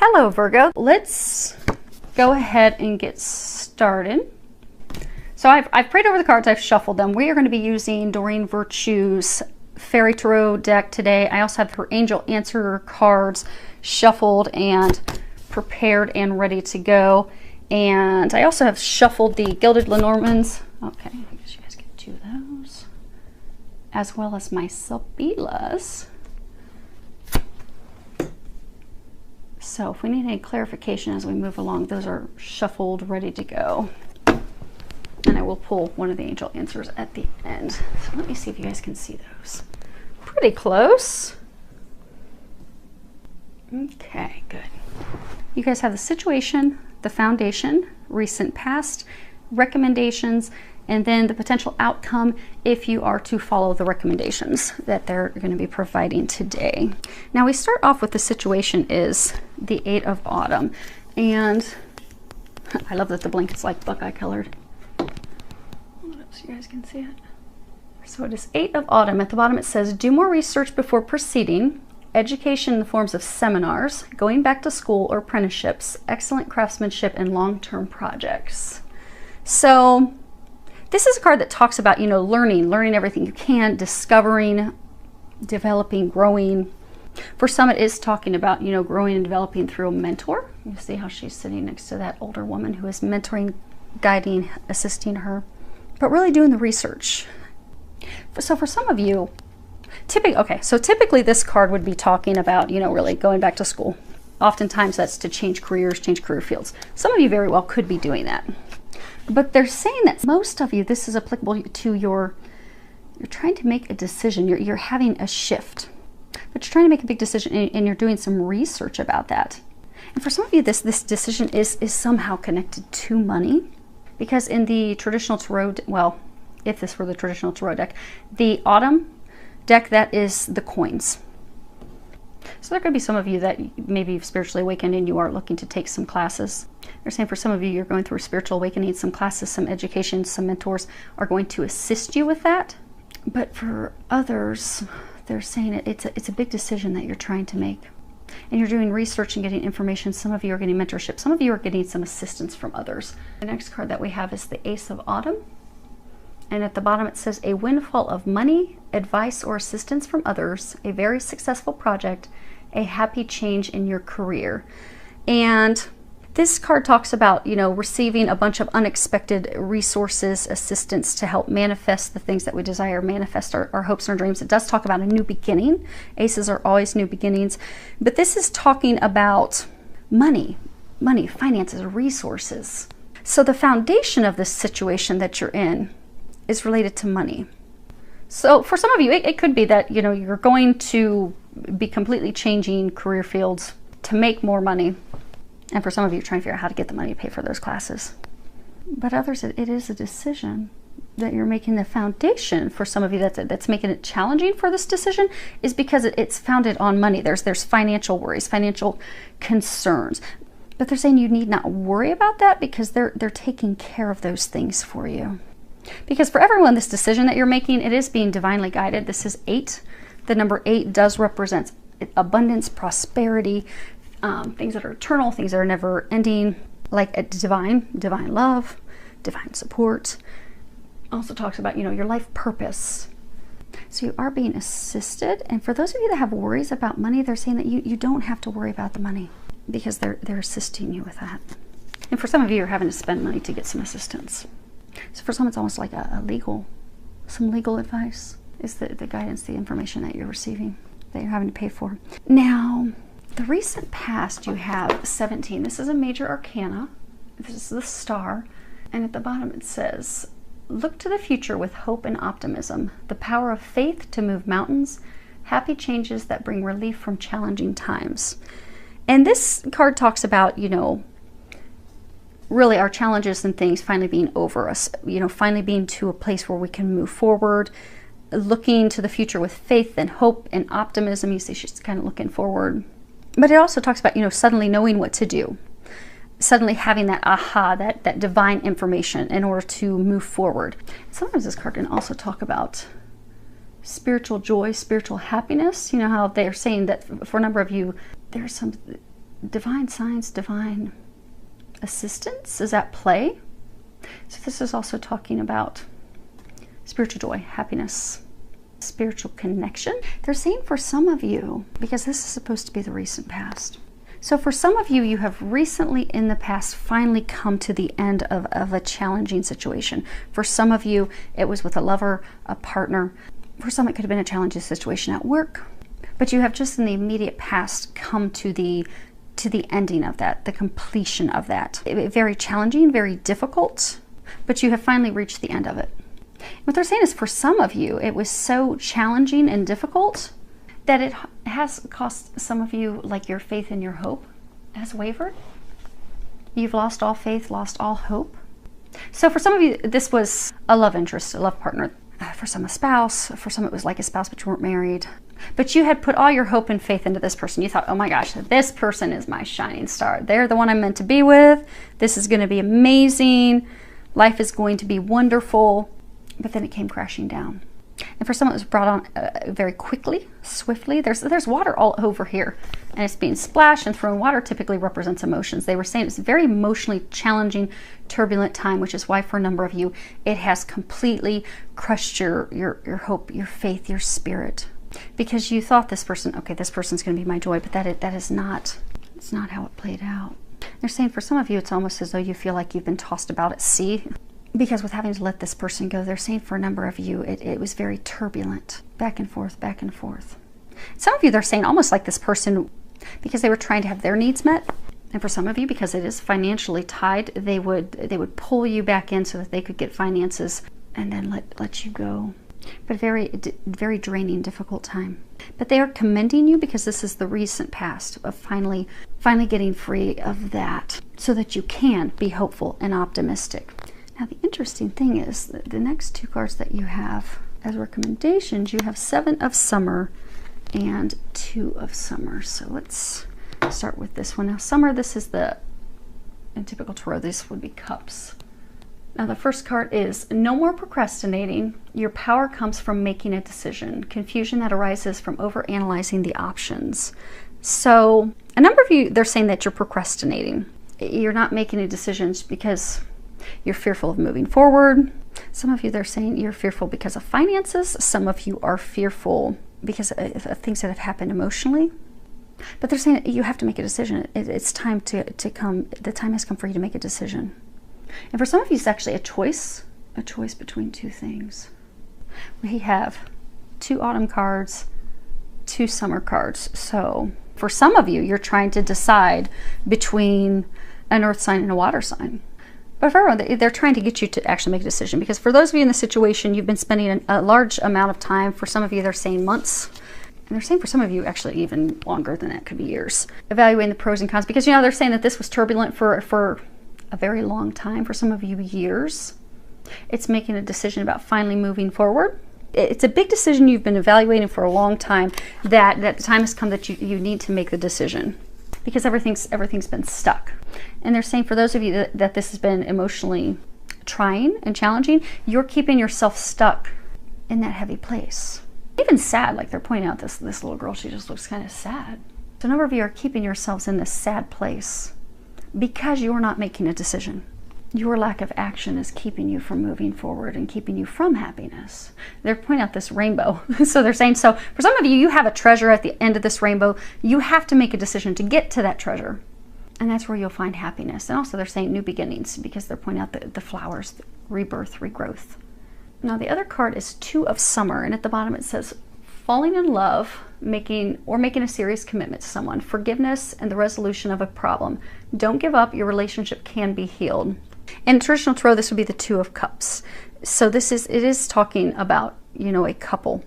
Hello, Virgo. Let's go ahead and get started. So I've prayed over the cards, I've shuffled them. We are going to be using Doreen Virtue's Fairy Tarot deck today. I also have her Angel Answer cards shuffled and prepared and ready to go. And I also have shuffled the Gilded Lenormands. Okay, I guess you guys get two of those. As well as my Sabilas. So if we need any clarification as we move along, those are shuffled, ready to go. And I will pull one of the Angel Answers at the end. So let me see if you guys can see those. Pretty close. Okay, good. You guys have the situation, the foundation, recent past, recommendations, and then the potential outcome if you are to follow the recommendations that they're going to be providing today. Now we start off with the situation is the 8 of Autumn. And I love that the blanket's like Buckeye colored. Hold up so you guys can see it. So it is 8 of Autumn. At the bottom it says, do more research before proceeding. Education in the forms of seminars, going back to school or apprenticeships, excellent craftsmanship, and long-term projects. So this is a card that talks about, learning everything you can, discovering, developing, growing. For some, it is talking about, growing and developing through a mentor. You see how she's sitting next to that older woman who is mentoring, guiding, assisting her, but really doing the research. So for some of you, typically this card would be talking about, really going back to school. Oftentimes that's to change careers, change career fields. Some of you very well could be doing that. But they're saying that most of you, this is applicable to you're trying to make a decision. You're having a shift, but you're trying to make a big decision and you're doing some research about that. And for some of you, this decision is somehow connected to money, because in the traditional tarot, well, if this were the traditional tarot deck, the Autumn deck, that is the coins. So there could be some of you that maybe you've spiritually awakened and you are looking to take some classes. They're saying for some of you, you're going through a spiritual awakening, some classes, some education, some mentors are going to assist you with that. But for others, they're saying it's a big decision that you're trying to make. And you're doing research and getting information. Some of you are getting mentorship. Some of you are getting some assistance from others. The next card that we have is the Ace of Autumn. And at the bottom it says, a windfall of money, advice, or assistance from others, a very successful project, a happy change in your career. And this card talks about, receiving a bunch of unexpected resources, assistance to help manifest the things that we desire, manifest our hopes and our dreams. It does talk about a new beginning. Aces are always new beginnings. But this is talking about money, finances, resources. So the foundation of this situation that you're in is related to money. So for some of you, it could be that, you're going to be completely changing career fields to make more money. And for some of you, you're trying to figure out how to get the money to pay for those classes. But others, it is a decision that you're making. The foundation for some of you that's making it challenging for this decision is because it's founded on money. There's financial worries, financial concerns. But they're saying you need not worry about that because they're taking care of those things for you. Because for everyone, this decision that you're making, it is being divinely guided. This is 8. The number 8 does represent abundance, prosperity, things that are eternal, things that are never ending, like a divine love, divine support. Also talks about, your life purpose. So you are being assisted. And for those of you that have worries about money, they're saying that you don't have to worry about the money because they're assisting you with that. And for some of you, you're having to spend money to get some assistance. So for some, it's almost like some legal advice is the guidance, the information that you're receiving, that you're having to pay for. Now, the recent past, you have 17. This is a major arcana. This is the star. And at the bottom it says, look to the future with hope and optimism, the power of faith to move mountains, happy changes that bring relief from challenging times. And this card talks about, really our challenges and things finally being over us, finally being to a place where we can move forward, looking to the future with faith and hope and optimism. You see she's kind of looking forward. But it also talks about, suddenly knowing what to do, suddenly having that aha, that divine information in order to move forward. Sometimes this card can also talk about spiritual joy, spiritual happiness. You know how they're saying that for a number of you, there's some divine signs, divine assistance is at play. So this is also talking about spiritual joy, happiness, spiritual connection. They're saying for some of you, because this is supposed to be the recent past. So for some of you, you have recently in the past finally come to the end of a challenging situation. For some of you, it was with a lover, a partner. For some, it could have been a challenging situation at work. But you have just in the immediate past come to the ending of that, the completion of that. Very challenging, very difficult, but you have finally reached the end of it. What they're saying is for some of you, it was so challenging and difficult that it has cost some of you, like your faith and your hope has wavered. You've lost all faith, lost all hope. So for some of you, this was a love interest, a love partner. For some, a spouse. For some, it was like a spouse, but you weren't married. But you had put all your hope and faith into this person. You thought, oh my gosh, this person is my shining star. They're the one I'm meant to be with. This is going to be amazing. Life is going to be wonderful. But then it came crashing down. And for some, it was brought on very quickly, swiftly. There's water all over here, and it's being splashed and thrown. Water typically represents emotions. They were saying it's a very emotionally challenging, turbulent time, which is why for a number of you, it has completely crushed your hope, your faith, your spirit. Because you thought this person, okay, this person's going to be my joy, but that is not, it's not how it played out. They're saying for some of you, it's almost as though you feel like you've been tossed about at sea. Because with having to let this person go, they're saying for a number of you, it was very turbulent, back and forth, back and forth. Some of you, they're saying almost like this person, because they were trying to have their needs met. And for some of you, because it is financially tied, they would pull you back in so that they could get finances and then let you go. But very draining, difficult time. But they are commending you because this is the recent past of finally getting free of that so that you can be hopeful and optimistic. Now, the interesting thing is that the next two cards that you have as recommendations, you have 7 of Summer and 2 of Summer. So let's start with this one. Now, Summer, this is in typical tarot, this would be Cups. Now, the first card is no more procrastinating. Your power comes from making a decision. Confusion that arises from overanalyzing the options. So a number of you, they're saying that you're procrastinating. You're not making any decisions because you're fearful of moving forward. Some of you, they're saying you're fearful because of finances. Some of you are fearful because of things that have happened emotionally. But they're saying you have to make a decision. It's time to come. The time has come for you to make a decision. And for some of you, it's actually a choice between 2 things. We have 2 autumn cards, 2 summer cards. So for some of you, you're trying to decide between an earth sign and a water sign. But for everyone, they're trying to get you to actually make a decision. Because for those of you in the situation, you've been spending a large amount of time. For some of you, they're saying months. And they're saying for some of you, actually even longer than that, could be years. Evaluating the pros and cons. Because, you know, they're saying that this was turbulent for a very long time. For some of you, years. It's making a decision about finally moving forward. It's a big decision you've been evaluating for a long time. That the time has come that you need to make the decision. Because everything's been stuck. And they're saying for those of you that this has been emotionally trying and challenging, you're keeping yourself stuck in that heavy place. Even sad, like they're pointing out this little girl, she just looks kind of sad. So a number of you are keeping yourselves in this sad place because you're not making a decision. Your lack of action is keeping you from moving forward and keeping you from happiness. They're pointing out this rainbow. So they're saying, so for some of you, you have a treasure at the end of this rainbow. You have to make a decision to get to that treasure. And that's where you'll find happiness. And also they're saying new beginnings because they're pointing out the flowers, the rebirth, regrowth. Now the other card is 2 of Summer. And at the bottom it says, falling in love, making a serious commitment to someone, forgiveness and the resolution of a problem. Don't give up. Your relationship can be healed. In traditional tarot, this would be the 2 of Cups. So it is talking about, you know, a couple,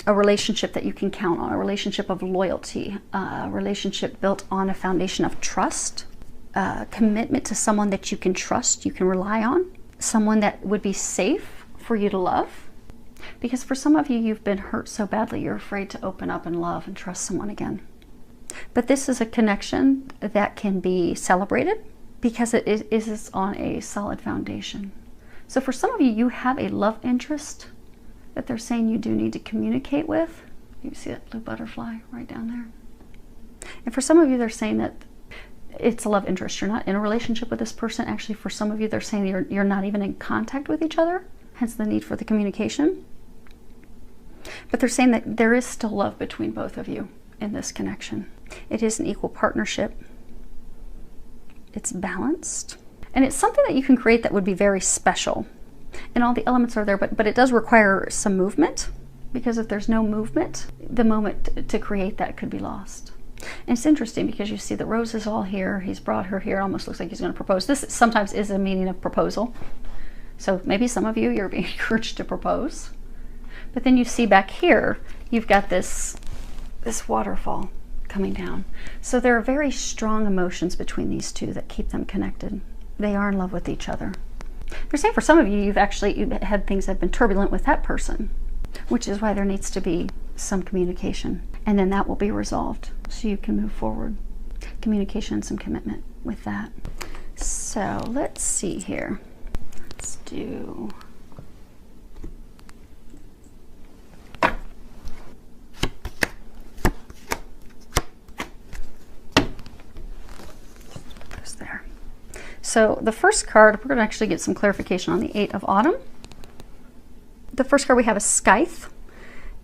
a relationship that you can count on, a relationship of loyalty, a relationship built on a foundation of trust, commitment to someone that you can trust, you can rely on, someone that would be safe for you to love. Because for some of you, you've been hurt so badly, you're afraid to open up and love and trust someone again. But this is a connection that can be celebrated, because it is on a solid foundation. So for some of you, you have a love interest that they're saying you do need to communicate with. You see that blue butterfly right down there? And for some of you, they're saying that it's a love interest. You're not in a relationship with this person. Actually, for some of you, they're saying you're not even in contact with each other, hence the need for the communication. But they're saying that there is still love between both of you in this connection. It is an equal partnership. It's balanced. And it's something that you can create that would be very special. And all the elements are there, but it does require some movement, because if there's no movement, the moment to create that could be lost. And it's interesting because you see the rose is all here. He's brought her here. It almost looks like he's going to propose. This sometimes is a meaning of proposal. So maybe some of you, you're being encouraged to propose. But then you see back here, you've got this waterfall coming down. So there are very strong emotions between these two that keep them connected. They are in love with each other. They're saying for some of you, you've had things that have been turbulent with that person, which is why there needs to be some communication. And then that will be resolved so you can move forward. Communication and some commitment with that. So let's see here. Let's do... there. So the first card, we're going to actually get some clarification on the 8 of Autumn. The first card we have is Scythe.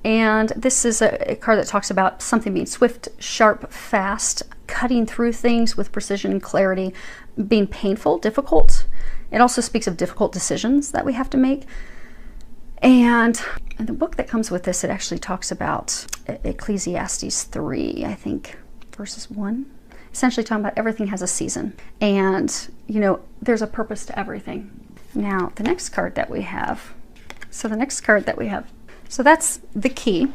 And this is a card that talks about something being swift, sharp, fast, cutting through things with precision and clarity, being painful, difficult. It also speaks of difficult decisions that we have to make. And in the book that comes with this, it actually talks about Ecclesiastes 3, I think, verses 1. Essentially talking about everything has a season. And, you know, there's a purpose to everything. Now, the next card that we have, so that's the key.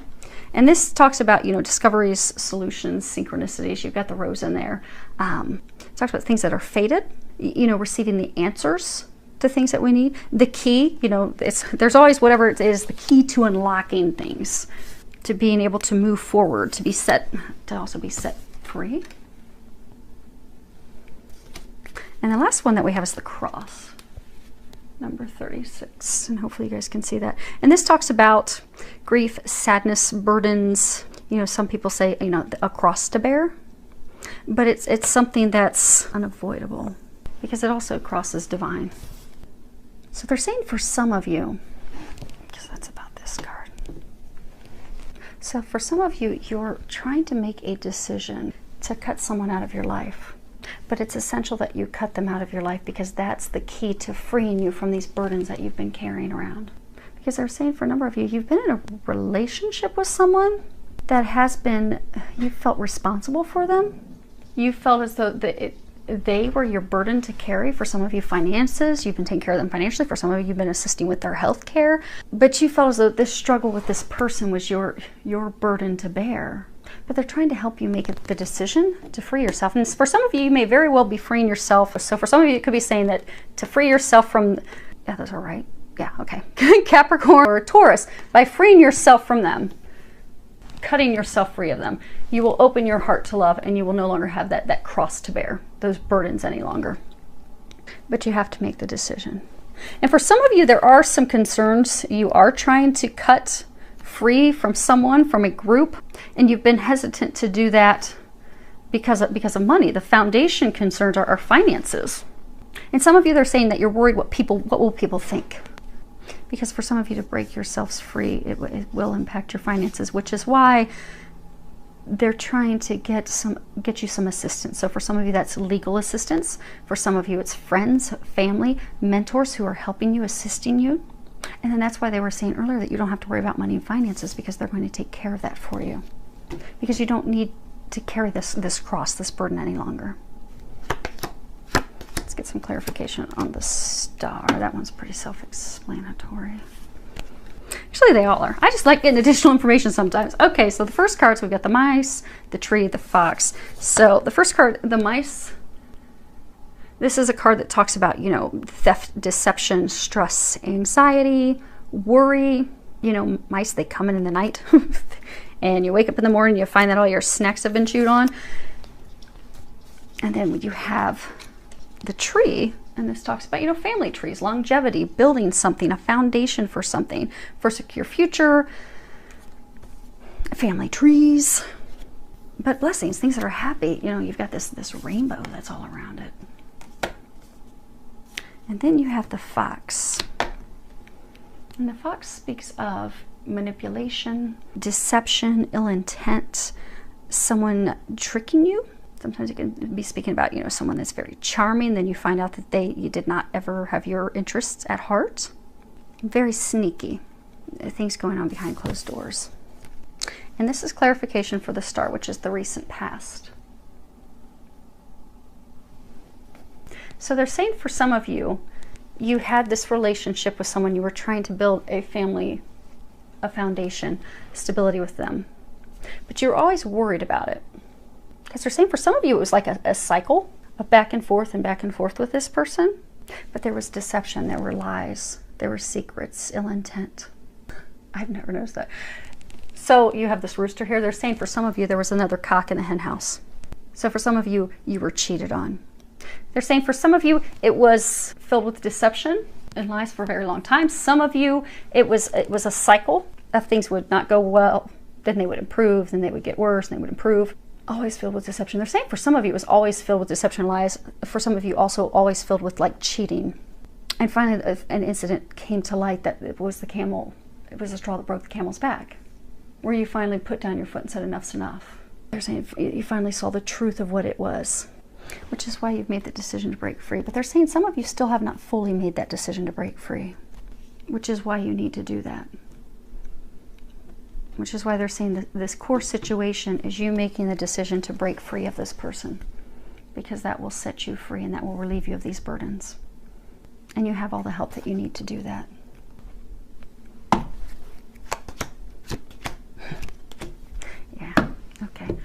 And this talks about, you know, discoveries, solutions, synchronicities. You've got the rose in there. It talks about things that are fated, you know, receiving the answers to things that we need. The key, you know, there's always whatever it is, the key to unlocking things, to being able to move forward, to also be set free. And the last one that we have is the cross, number 36. And hopefully you guys can see that. And this talks about grief, sadness, burdens. You know, some people say, you know, a cross to bear. But it's something that's unavoidable because it also crosses divine. So they're saying for some of you, because that's about this card. So for some of you, you're trying to make a decision to cut someone out of your life. But it's essential that you cut them out of your life because that's the key to freeing you from these burdens that you've been carrying around. Because they're saying for a number of you, you've been in a relationship with someone that has been, you felt responsible for them. You felt as though they were your burden to carry. For some of you, finances, you've been taking care of them financially. For some of you, you've been assisting with their health care. But you felt as though this struggle with this person was your burden to bear. But they're trying to help you make the decision to free yourself. And for some of you, you may very well be freeing yourself. So for some of you, it could be saying that to free yourself from, yeah, those are right. Yeah, okay. Capricorn or Taurus, by freeing yourself from them, cutting yourself free of them, you will open your heart to love and you will no longer have that cross to bear, those burdens any longer. But you have to make the decision. And for some of you, there are some concerns. You are trying to cut free from someone, from a group, and you've been hesitant to do that because of money. The foundation concerns are finances. And some of you, they're saying that you're worried what will people think? Because for some of you to break yourselves free, it will impact your finances, which is why they're trying to get you some assistance. So for some of you, that's legal assistance. For some of you, it's friends, family, mentors who are helping you, assisting you. And then that's why they were saying earlier that you don't have to worry about money and finances, because they're going to take care of that for you. Because you don't need to carry this cross, this burden any longer. Let's get some clarification on the star. That one's pretty self-explanatory. Actually, they all are. I just like getting additional information sometimes. Okay, so the first cards, we've got the mice, the tree, the fox. So the first card, the mice, this is a card that talks about, you know, theft, deception, stress, anxiety, worry. You know, mice, they come in the night. And you wake up in the morning, you find that all your snacks have been chewed on. And then you have the tree, and this talks about, you know, family trees, longevity, building something, a foundation for something, for a secure future, family trees, But blessings, things that are happy. You know, you've got this rainbow that's all around it. And then you have the fox. And the fox speaks of manipulation, deception, ill intent, someone tricking you. Sometimes it can be speaking about, you know, someone that's very charming, then you find out that you did not ever have your interests at heart. Very sneaky. Things going on behind closed doors. And this is clarification for the star, which is the recent past. So they're saying for some of you, you had this relationship with someone, you were trying to build a family, a foundation, stability with them. But you're always worried about it. Because they're saying for some of you, it was like a cycle of back and forth with this person. But there was deception, there were lies, there were secrets, ill intent. I've never noticed that. So you have this rooster here. They're saying for some of you, there was another cock in the hen house. So for some of you, you were cheated on. They're saying for some of you, it was filled with deception and lies for a very long time. Some of you, it was a cycle of things would not go well, then they would improve, then they would get worse, and they would improve. Always filled with deception. They're saying for some of you, it was always filled with deception and lies. For some of you, also always filled with like cheating. And finally, an incident came to light that it was the camel. It was the straw that broke the camel's back, where you finally put down your foot and said enough's enough. They're saying you finally saw the truth of what it was, which is why you've made the decision to break free. But they're saying some of you still have not fully made that decision to break free, which is why you need to do that. Which is why they're saying that this core situation is you making the decision to break free of this person, because that will set you free and that will relieve you of these burdens. And you have all the help that you need to do that. Okay.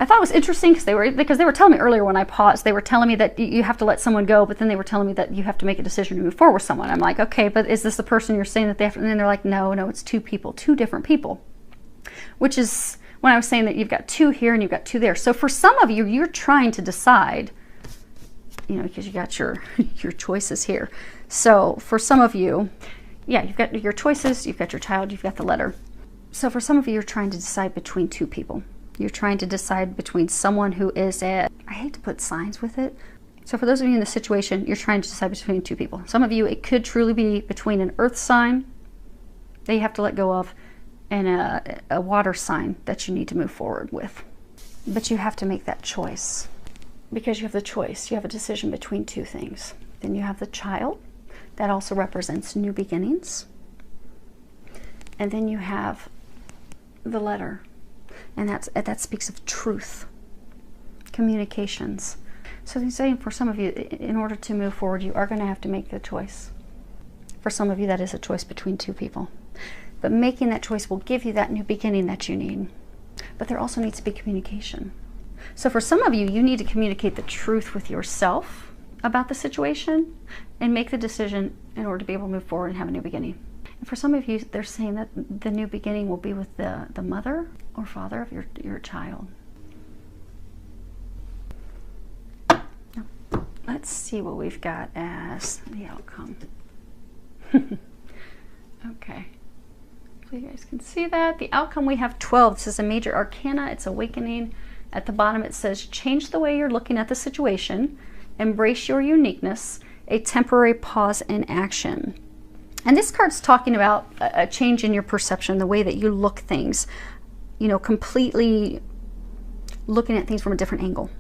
I thought it was interesting because they were telling me earlier when I paused, they were telling me that you have to let someone go, but then they were telling me that you have to make a decision to move forward with someone. I'm like, okay, but is this the person you're saying that they have to? And then they're like, no, it's two people, two different people. Which is when I was saying that you've got two here and you've got two there. So for some of you, you're trying to decide, you know, because you got your choices here. So for some of you, yeah, you've got your choices, you've got your child, you've got the letter. So for some of you, you're trying to decide between two people. You're trying to decide between someone who is I hate to put signs with it. So for those of you in this situation, you're trying to decide between two people. Some of you, it could truly be between an earth sign that you have to let go of and a water sign that you need to move forward with. But you have to make that choice because you have the choice. You have a decision between two things. Then you have the child. That also represents new beginnings. And then you have the letter, and that speaks of truth, communications. So he's saying for some of you, in order to move forward, you are going to have to make the choice. For some of you, that is a choice between two people. But making that choice will give you that new beginning that you need. But there also needs to be communication. So for some of you, you need to communicate the truth with yourself about the situation and make the decision in order to be able to move forward and have a new beginning. And for some of you, they're saying that the new beginning will be with the mother or father of your child. Now, let's see what we've got as the outcome. Okay. So you guys can see that. The outcome, we have 12. This is a major arcana. It's awakening. At the bottom, it says, change the way you're looking at the situation. Embrace your uniqueness. A temporary pause in action. And this card's talking about a change in your perception, the way that you look things, you know, completely looking at things from a different angle.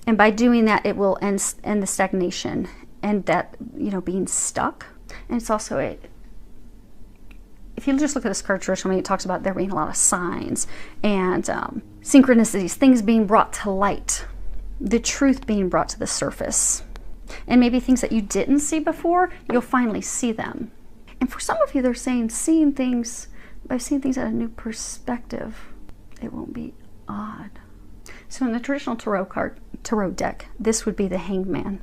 And by doing that, it will end the stagnation and that, you know, being stuck. And it's also if you just look at this card traditionally, it talks about there being a lot of signs and synchronicities, things being brought to light, the truth being brought to the surface. And maybe things that you didn't see before, you'll finally see them. And for some of you, they're saying by seeing things at a new perspective, it won't be odd. So in the traditional tarot deck, this would be the Hangman.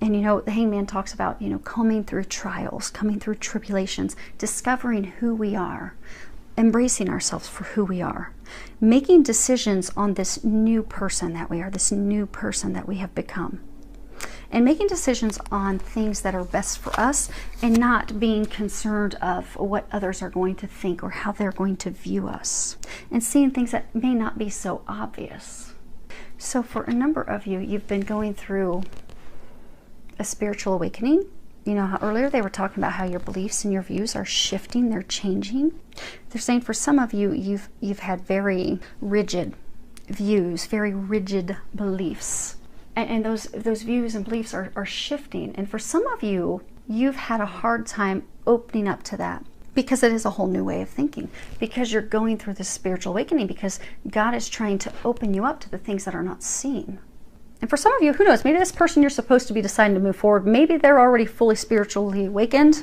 And you know, the Hangman talks about, you know, coming through trials, coming through tribulations, discovering who we are, embracing ourselves for who we are, making decisions on this new person that we are, this new person that we have become. and making decisions on things that are best for us, and not being concerned of what others are going to think or how they're going to view us, and seeing things that may not be so obvious. So for a number of you, you've been going through a spiritual awakening. You know how earlier they were talking about how your beliefs and your views are shifting, they're changing. They're saying for some of you, you've had very rigid views, very rigid beliefs. And those views and beliefs are shifting. And for some of you, you've had a hard time opening up to that, because it is a whole new way of thinking, because you're going through this spiritual awakening, because God is trying to open you up to the things that are not seen. And for some of you, who knows, maybe this person you're supposed to be deciding to move forward, maybe they're already fully spiritually awakened,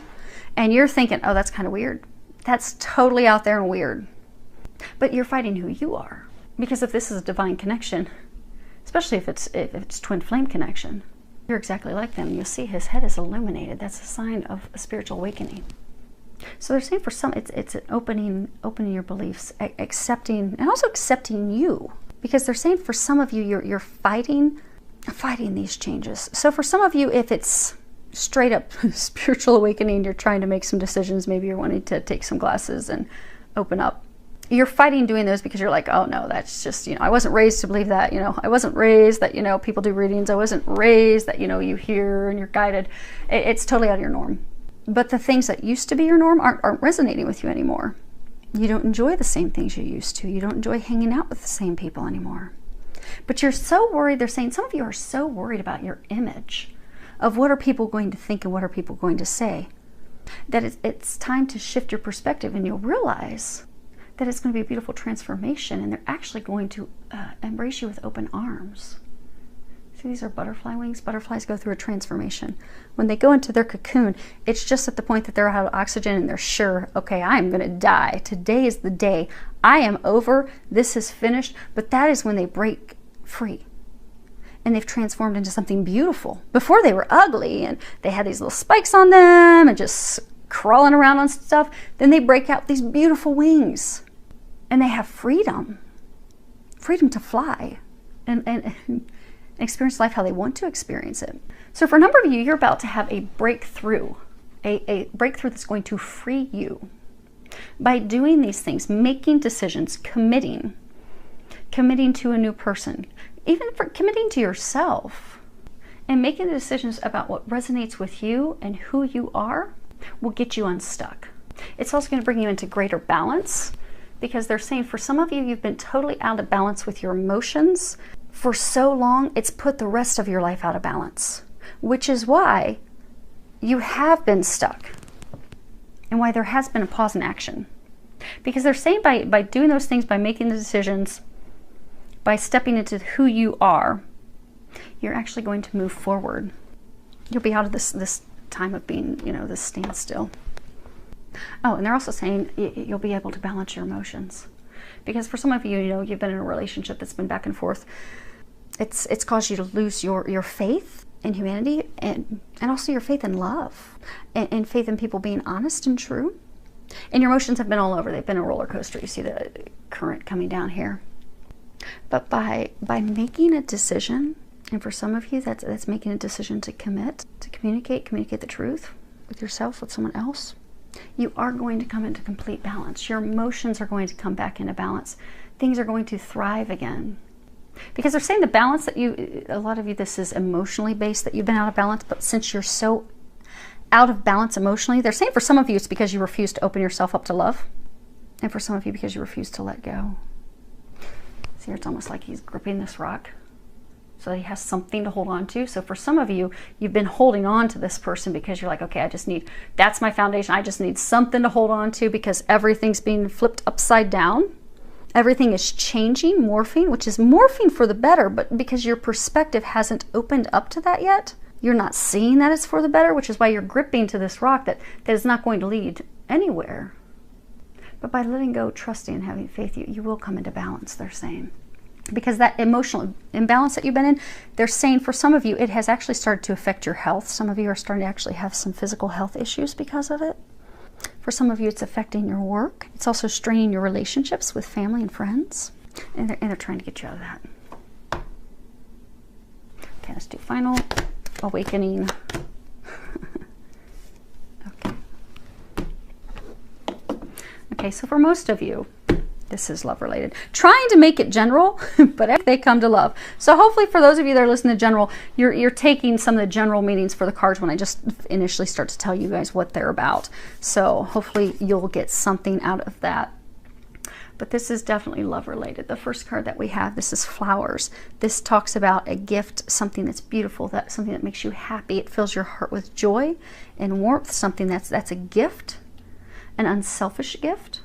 and you're thinking, oh, that's kind of weird. That's totally out there and weird. But you're fighting who you are. Because if this is a divine connection, especially if it's twin flame connection, you're exactly like them. You'll see his head is illuminated. That's a sign of a spiritual awakening. So they're saying for some, it's an opening your beliefs, accepting, and also accepting you. Because they're saying for some of you, you're fighting these changes. So for some of you, if it's straight up spiritual awakening, you're trying to make some decisions, maybe you're wanting to take some classes and open up. You're fighting doing those because you're like, oh no, that's just, I wasn't raised to believe that, I wasn't raised that, people do readings. I wasn't raised that, you hear and you're guided. It's totally out of your norm. But the things that used to be your norm aren't resonating with you anymore. You don't enjoy the same things you used to. You don't enjoy hanging out with the same people anymore. But you're so worried. They're saying some of you are so worried about your image, of what are people going to think and what are people going to say, that it's time to shift your perspective, and you'll realize that it's going to be a beautiful transformation, and they're actually going to embrace you with open arms. See, these are butterfly wings. Butterflies go through a transformation. When they go into their cocoon, it's just at the point that they're out of oxygen and they're sure, okay, I'm going to die. Today is the day. I am over. This is finished. But that is when they break free. And they've transformed into something beautiful. Before they were ugly and they had these little spikes on them and just crawling around on stuff. Then they break out these beautiful wings. And they have freedom. Freedom to fly. And experience life how they want to experience it. So for a number of you, you're about to have a breakthrough. A breakthrough that's going to free you. By doing these things, making decisions, committing to a new person, even for committing to yourself, and making the decisions about what resonates with you and who you are, will get you unstuck. It's also going to bring you into greater balance, because they're saying for some of you, you've been totally out of balance with your emotions for so long, it's put the rest of your life out of balance, which is why you have been stuck and why there has been a pause in action. Because they're saying by doing those things, by making the decisions, by stepping into who you are, you're actually going to move forward. You'll be out of this time of being, this standstill. Oh, and they're also saying you'll be able to balance your emotions. Because for some of you, you've been in a relationship that's been back and forth. It's caused you to lose your faith in humanity, and also your faith in love, and faith in people being honest and true. And your emotions have been all over. They've been a roller coaster. You see the current coming down here. But by making a decision, and for some of you, that's making a decision to commit, to communicate the truth with yourself, with someone else, you are going to come into complete balance. Your emotions are going to come back into balance. Things are going to thrive again. Because they're saying the balance that a lot of you, this is emotionally based, that you've been out of balance, but since you're so out of balance emotionally, they're saying for some of you, it's because you refuse to open yourself up to love. And for some of you, because you refuse to let go. See, it's almost like he's gripping this rock so that he has something to hold on to. So for some of you, you've been holding on to this person because you're like, okay, that's my foundation. I just need something to hold on to, because everything's being flipped upside down. Everything is changing, morphing, which is morphing for the better, but because your perspective hasn't opened up to that yet, you're not seeing that it's for the better, which is why you're gripping to this rock that is not going to lead anywhere. But by letting go, trusting, and having faith, you will come into balance, they're saying. Because that emotional imbalance that you've been in, they're saying for some of you, it has actually started to affect your health. Some of you are starting to actually have some physical health issues because of it. For some of you, it's affecting your work. It's also straining your relationships with family and friends. And they're trying to get you out of that. Okay, let's do final awakening. Okay. Okay, so for most of you, this is love related. Trying to make it general, but they come to love. So hopefully for those of you that are listening to general, you're taking some of the general meanings for the cards when I just initially start to tell you guys what they're about. So hopefully you'll get something out of that. But this is definitely love related. The first card that we have, this is flowers. This talks about a gift, something that's beautiful, something that makes you happy. It fills your heart with joy and warmth, something that's a gift, an unselfish gift.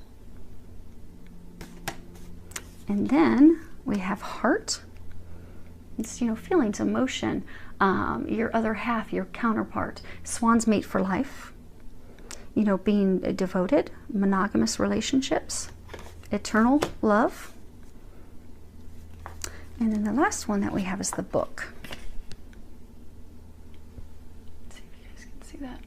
And then we have heart. It's, you know, feelings, emotion, your other half, your counterpart. Swan's mate for life. You know, being devoted, monogamous relationships, eternal love. And then the last one that we have is the book. Let's see if you guys can see that.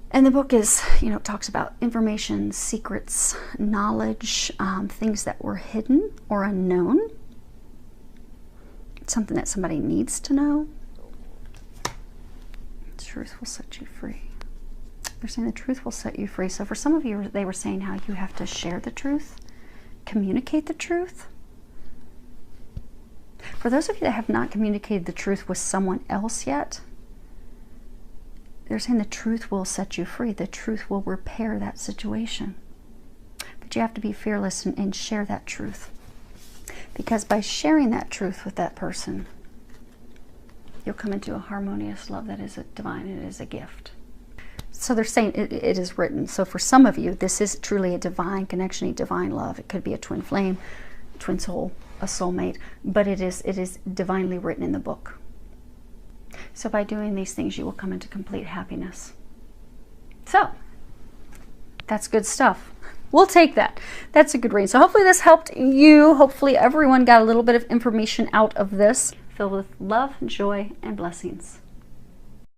And the book is, you know, talks about information, secrets, knowledge, things that were hidden or unknown. Something that somebody needs to know. Truth will set you free. They're saying the truth will set you free. So for some of you, they were saying how you have to share the truth, communicate the truth. For those of you that have not communicated the truth with someone else yet, they're saying the truth will set you free. The truth will repair that situation. But you have to be fearless and share that truth. Because by sharing that truth with that person, you'll come into a harmonious love that is divine. It is a gift. So they're saying it is written. So for some of you, this is truly a divine connection, a divine love. It could be a twin flame, twin soul, a soulmate. But it is divinely written in the book. So by doing these things, you will come into complete happiness. So that's good stuff. We'll take that. That's a good reading. So hopefully this helped you. Hopefully everyone got a little bit of information out of this, filled with love, joy, and blessings.